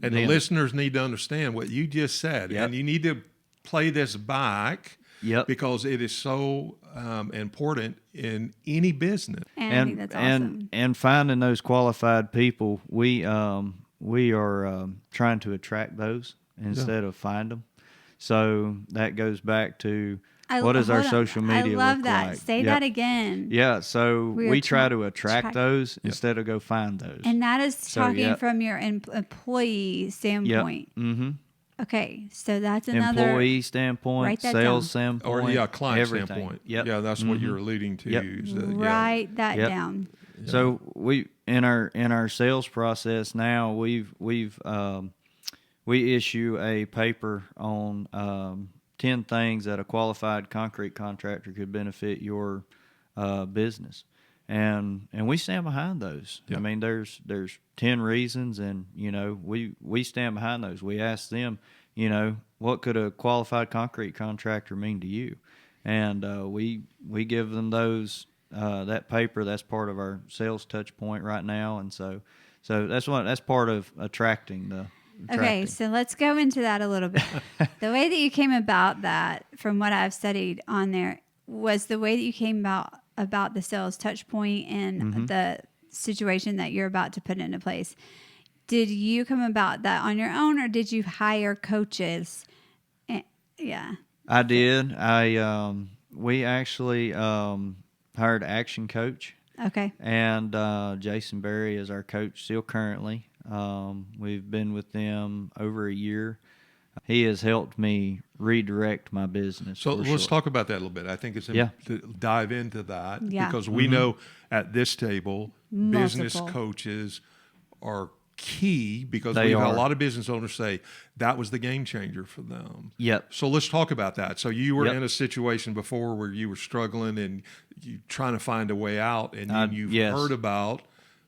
And the listeners need to understand what you just said. Yep. And you need to play this back Yep. because it is so important in any business. And I think that's awesome. And finding those qualified people, we are trying to attract those instead of find them. So that goes back to what does our social media I love look that. like? Say that again. Yeah, so we try to attract those Yep. instead of go find those. And that is talking from your employee standpoint. Yep. Mm-hmm. Okay, so that's another employee standpoint, write that sales down. standpoint, Or client everything. standpoint. Yep. Yeah, that's what you're alluding to. Yep. is that, Write that Yep. down. So we in our sales process now we issue a paper on 10 things that a qualified concrete contractor could benefit your business, and we stand behind those. Yep. I mean, there's 10 reasons, and we stand behind those. We ask them, what could a qualified concrete contractor mean to you, and we give them those. That paper, that's part of our sales touch point right now, and so that's part of attracting the. Okay, so let's go into that a little bit. The way that you came about that, from what I've studied on there, was the way that you came about the sales touch point and the situation that you're about to put into place. Did you come about that on your own, or did you hire coaches? Yeah, I did. We actually hired an action coach. Okay. And Jason Berry is our coach still currently. We've been with them over a year. He has helped me redirect my business. So let's talk about that a little bit. I think it's important to dive into that because we know at this table, business coaches are key because we've had a lot of business owners say that was the game changer for them. Yep. So let's talk about that. So you were in a situation before where you were struggling and you trying to find a way out, and then you've heard about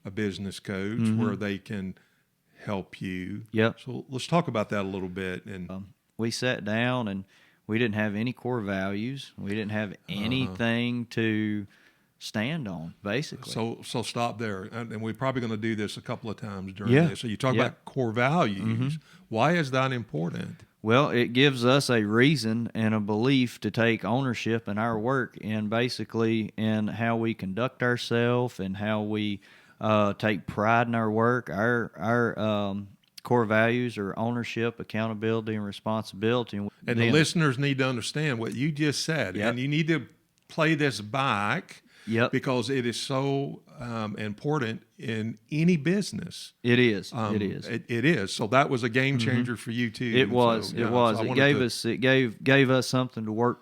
a business coach where they can help you. Yep. So let's talk about that a little bit. And we sat down and we didn't have any core values. We didn't have anything to stand on, basically. So stop there. And we're probably going to do this a couple of times during this. So you talk about core values. Why is that important? Well, it gives us a reason and a belief to take ownership in our work, and basically in how we conduct ourselves and how we take pride in our work. Our core values are ownership, accountability, and responsibility. And the listeners need to understand what you just said. And you need to play this back because it is so important in any business. It is. It is. So that was a game changer for you too. It was. So, it gave us something to work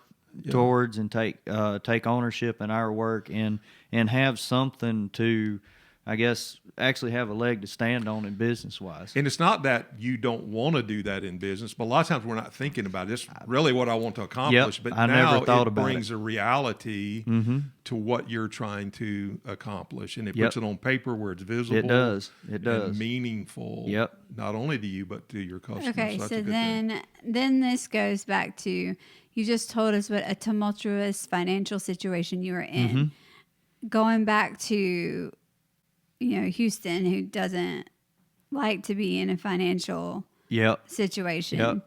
towards and take ownership in our work and have something to, I guess, actually have a leg to stand on in business-wise. And it's not that you don't want to do that in business, but a lot of times we're not thinking about it. It's really what I want to accomplish. But I now never thought it about brings a reality to what you're trying to accomplish. And it puts it on paper where it's visible. It does. And meaningful. Yep. Not only to you, but to your customers. Okay, so then this goes back to, you just told us what a tumultuous financial situation you were in. Going back to Huston, who doesn't like to be in a financial situation,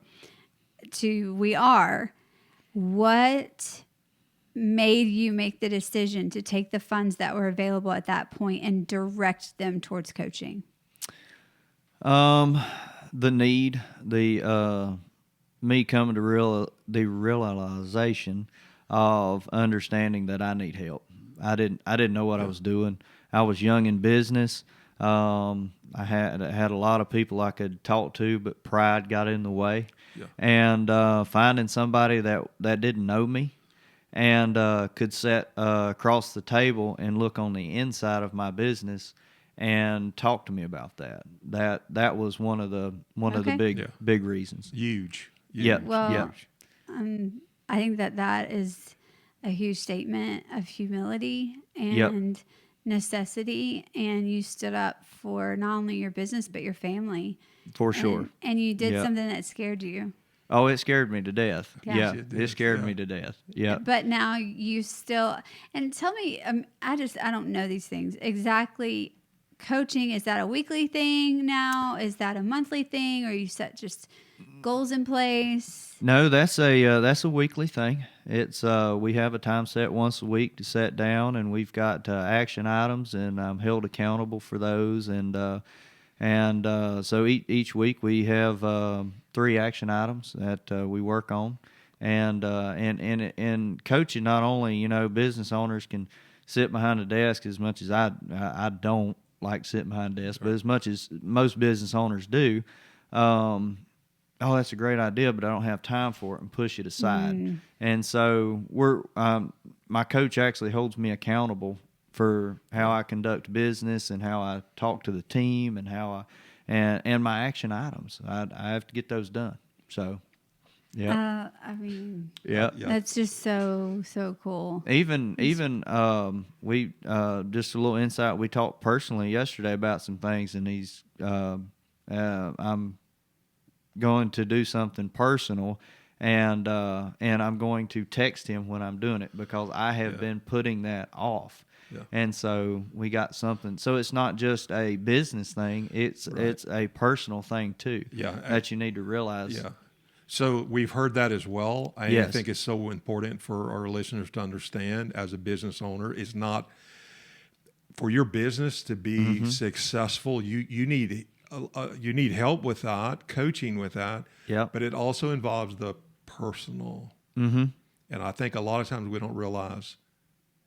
what made you make the decision to take the funds that were available at that point and direct them towards coaching? The need, me coming to the realization of understanding that I need help. I didn't know what I was doing. I was young in business. I had a lot of people I could talk to, but pride got in the way. Yeah. And finding somebody that didn't know me and could sit across the table and look on the inside of my business and talk to me about that. That was one of the big reasons. Huge. Yeah. Well, I think that is a huge statement of humility and necessity, and you stood up for not only your business but your family. For sure. And you did something that scared you. Oh, it scared me to death. Yeah. It scared me to death. Yeah. But now you still, and tell me, I don't know these things exactly. coaching, is that a weekly thing now? Is that a monthly thing, or you set just goals in place? No, that's a weekly thing. It's we have a time set once a week to sit down, and we've got action items, and I'm held accountable for those. And so each week we have 3 action items that we work on. And coaching, not only business owners can sit behind a desk as much as I don't like sitting behind a desk, but as much as most business owners do. Oh, that's a great idea, but I don't have time for it, and push it aside. And so my coach actually holds me accountable for how I conduct business and how I talk to the team and how and my action items. I have to get those done. So, yeah. I mean, yeah, that's just so cool. Even we just a little insight. We talked personally yesterday about some things, and I'm going to do something personal, and I'm going to text him when I'm doing it, because I have been putting that off. Yeah. And so we got something. So it's not just a business thing; it's a personal thing too. Yeah, that you need to realize. Yeah. So we've heard that as well. I think it's so important for our listeners to understand, as a business owner, it's not for your business to be successful. You need help with that, coaching with that. Yeah. But it also involves the personal. And I think a lot of times we don't realize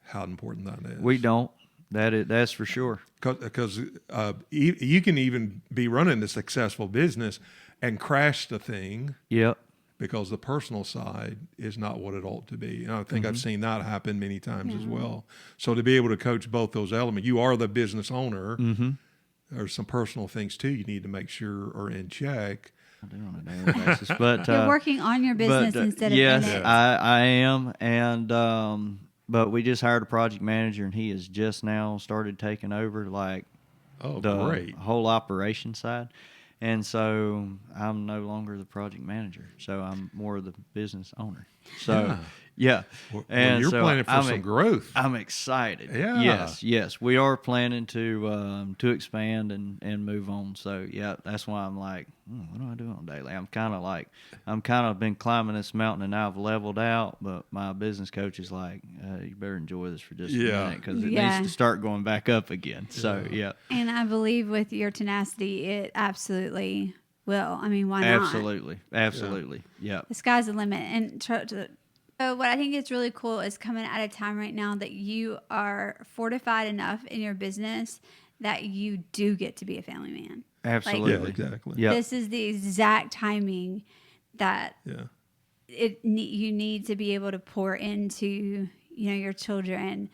how important that is. We don't. That's for sure. Because you can even be running a successful business and crash the thing. Yep. Because the personal side is not what it ought to be. And I think I've seen that happen many times as well. So to be able to coach both those elements, you are the business owner. There's some personal things too you need to make sure are in check. I do on a daily basis, but you're working on your business instead of in it. Yes, I am, and but we just hired a project manager, and he has just now started taking over the whole operation side. And so I'm no longer the project manager, so I'm more of the business owner. So, yeah. Well, and you're planning for some growth. I'm excited. Yeah. Yes. We are planning to expand and move on. So, yeah, that's why I'm like, what do I do on daily? I'm kind of been climbing this mountain, and now I've leveled out, but my business coach is like, you better enjoy this for just a minute, because it needs to start going back up again. So, yeah. And I believe with your tenacity, it absolutely will. I mean, why not? Absolutely. Yeah. The sky's the limit. And so what I think is really cool is coming at a time right now that you are fortified enough in your business that you do get to be a family man. Absolutely. Exactly. Yep. This is the exact timing that you need to be able to pour into your children